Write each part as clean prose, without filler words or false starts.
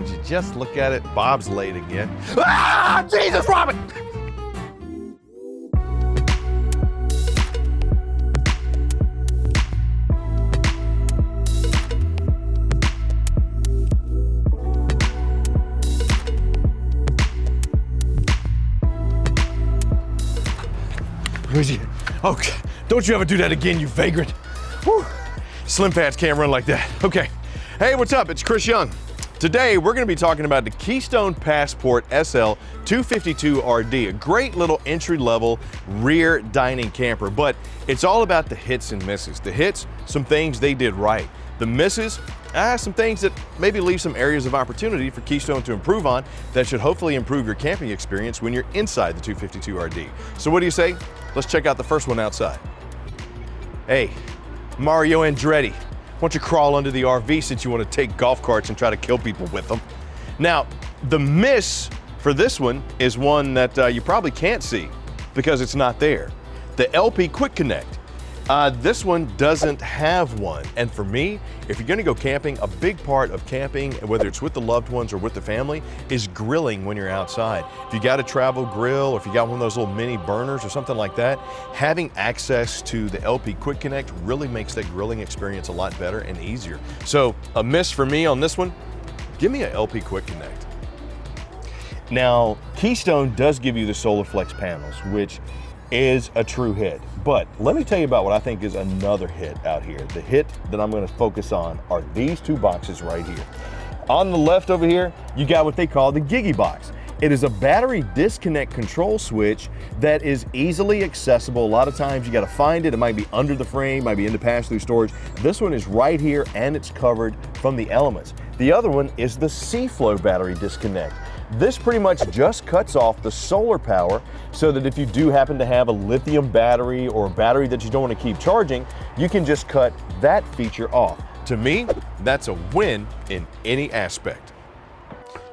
Would you just look at it? Bob's late again. Ah, Jesus, Robert! Okay, don't you ever do that again, you vagrant. Whew. Slim Fats can't run like that. Okay. Hey, what's up? It's Chris Young. Today, we're gonna be talking about the Keystone Passport SL 252 RD, a great little entry-level rear dining camper, but it's all about the hits and misses. The hits, some things they did right. The misses, some things that maybe leave some areas of opportunity for Keystone to improve on that should hopefully improve your camping experience when you're inside the 252 RD. So what do you say? Let's check out the first one outside. Hey, Mario Andretti, why don't you crawl under the RV since you want to take golf carts and try to kill people with them? Now, the miss for this one is one that you probably can't see because it's not there. The LP Quick Connect. This one doesn't have one. And for me, if you're gonna go camping, a big part of camping, whether it's with the loved ones or with the family, is grilling when you're outside. If you got a travel grill, or if you got one of those little mini burners or something like that, having access to the LP Quick Connect really makes that grilling experience a lot better and easier. So a miss for me on this one, give me an LP Quick Connect. Now, Keystone does give you the Solar Flex panels, which is a true hit. But let me tell you about what I think is another hit out here. The hit that I'm gonna focus on are these two boxes right here. On the left over here, you got what they call the Gigi Box. It is a battery disconnect control switch that is easily accessible. A lot of times you gotta find it. It might be under the frame, might be in the pass-through storage. This one is right here and it's covered from the elements. The other one is the C-Flow battery disconnect. This pretty much just cuts off the solar power so that if you do happen to have a lithium battery or a battery that you don't want to keep charging, you can just cut that feature off. To me, that's a win in any aspect.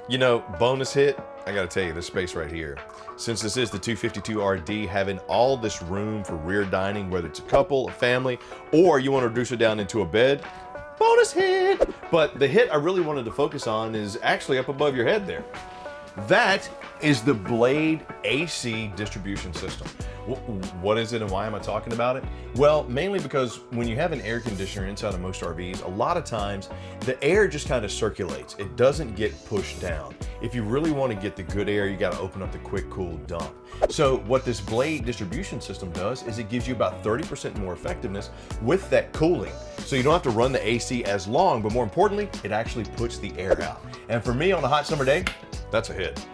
You know, bonus hit, I gotta tell you, this space right here. Since this is the 252 RD, having all this room for rear dining, whether it's a couple, a family, or you want to reduce it down into a bed, bonus hit. But the hit I really wanted to focus on is actually up above your head there. That is the Blade AC distribution system. What is it and why am I talking about it? Well, mainly because when you have an air conditioner inside of most RVs, a lot of times the air just kind of circulates. It doesn't get pushed down. If you really want to get the good air, you got to open up the quick cool dump. So what this Blade distribution system does is it gives you about 30% more effectiveness with that cooling. So you don't have to run the AC as long, but more importantly, it actually puts the air out. And for me on a hot summer day, that's a hit.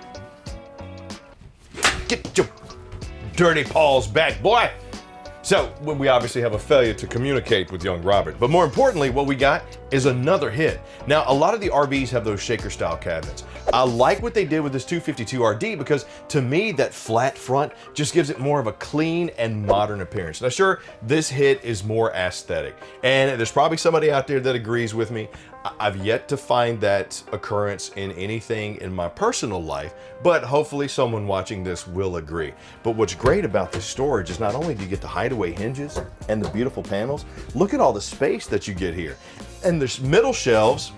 Get your dirty paws back, boy. So we obviously have a failure to communicate with young Robert, but more importantly, what we got is another hit. Now, a lot of the RVs have those shaker style cabinets. I like what they did with this 252 RD because to me, that flat front just gives it more of a clean and modern appearance. Now, sure, this hit is more aesthetic, and there's probably somebody out there that agrees with me. I've yet to find that occurrence in anything in my personal life, but hopefully someone watching this will agree. But what's great about this storage is not only do you get the hideaway hinges and the beautiful panels, look at all the space that you get here. And the middle shelves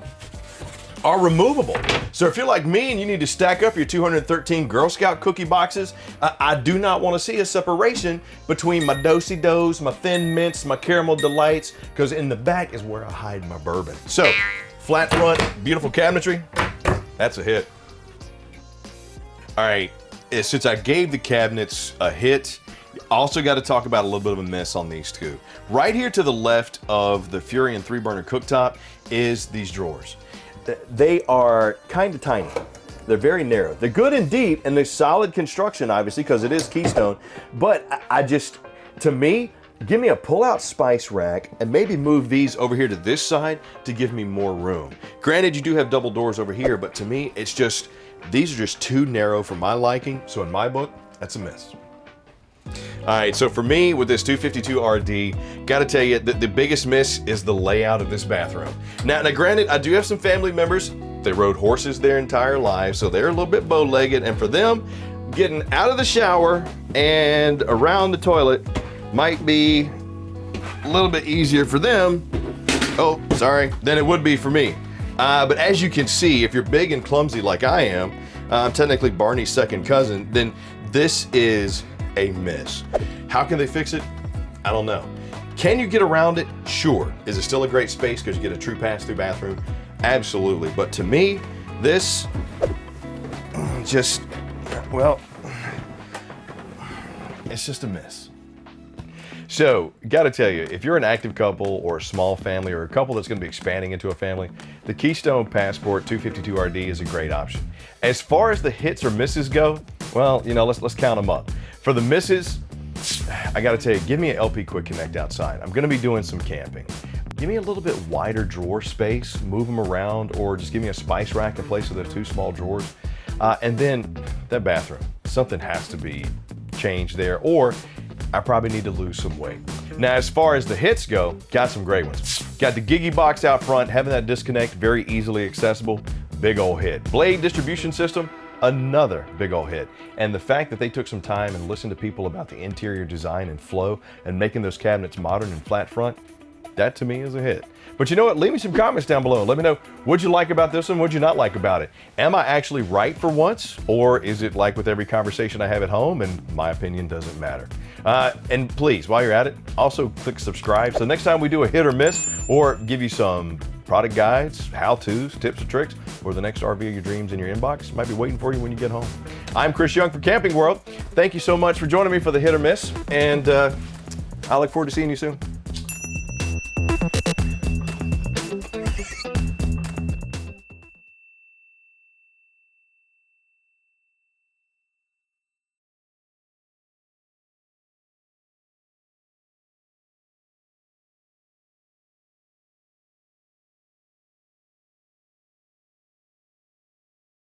are removable. So if you're like me and you need to stack up your 213 Girl Scout cookie boxes, I do not want to see a separation between my Do-si-dos, my Thin Mints, my Caramel Delights, because in the back is where I hide my bourbon. So, flat front, beautiful cabinetry, that's a hit. All right, since I gave the cabinets a hit, also got to talk about a little bit of a miss on these two. Right here to the left of the Furion 3-burner cooktop is these drawers. They are kind of tiny. They're very narrow. They're good and deep, and they're solid construction, obviously, because it is Keystone. But to me, give me a pull-out spice rack and maybe move these over here to this side to give me more room. Granted, you do have double doors over here, but to me, it's just, these are just too narrow for my liking. So in my book, that's a miss. All right, so for me with this 252 RD, gotta tell you that the biggest miss is the layout of this bathroom. Now granted, I do have some family members, they rode horses their entire lives, so they're a little bit bow-legged, and for them, getting out of the shower and around the toilet might be a little bit easier for them, than it would be for me. But as you can see, if you're big and clumsy like I am, technically Barney's second cousin, then this is a miss. How can they fix it? I don't know. Can you get around it? Sure. Is it still a great space because you get a true pass-through bathroom? Absolutely. But to me, this just, well, it's just a miss. So, gotta tell you, if you're an active couple or a small family or a couple that's gonna be expanding into a family, the Keystone Passport 252RD is a great option. As far as the hits or misses go, well, you know, let's count them up. For the misses, I gotta tell you, give me an LP Quick Connect outside. I'm gonna be doing some camping. Give me a little bit wider drawer space, move them around, or just give me a spice rack in place of those two small drawers. And then that bathroom, something has to be changed there, or I probably need to lose some weight. Now, as far as the hits go, got some great ones. Got the Gigi box out front, having that disconnect very easily accessible, big old hit. Blade distribution system, another big old hit. And the fact that they took some time and listened to people about the interior design and flow and making those cabinets modern and flat front, that to me is a hit. But you know what? Leave me some comments down below. Let me know what'd you like about this one, what'd you not like about it. Am I actually right for once? Or is it like with every conversation I have at home and my opinion doesn't matter? And please, while you're at it, also click subscribe. So next time we do a hit or miss or give you some product guides, how-tos, tips and tricks, or the next RV of your dreams in your inbox might be waiting for you when you get home. I'm Chris Young for Camping World. Thank you so much for joining me for the hit or miss. And I look forward to seeing you soon.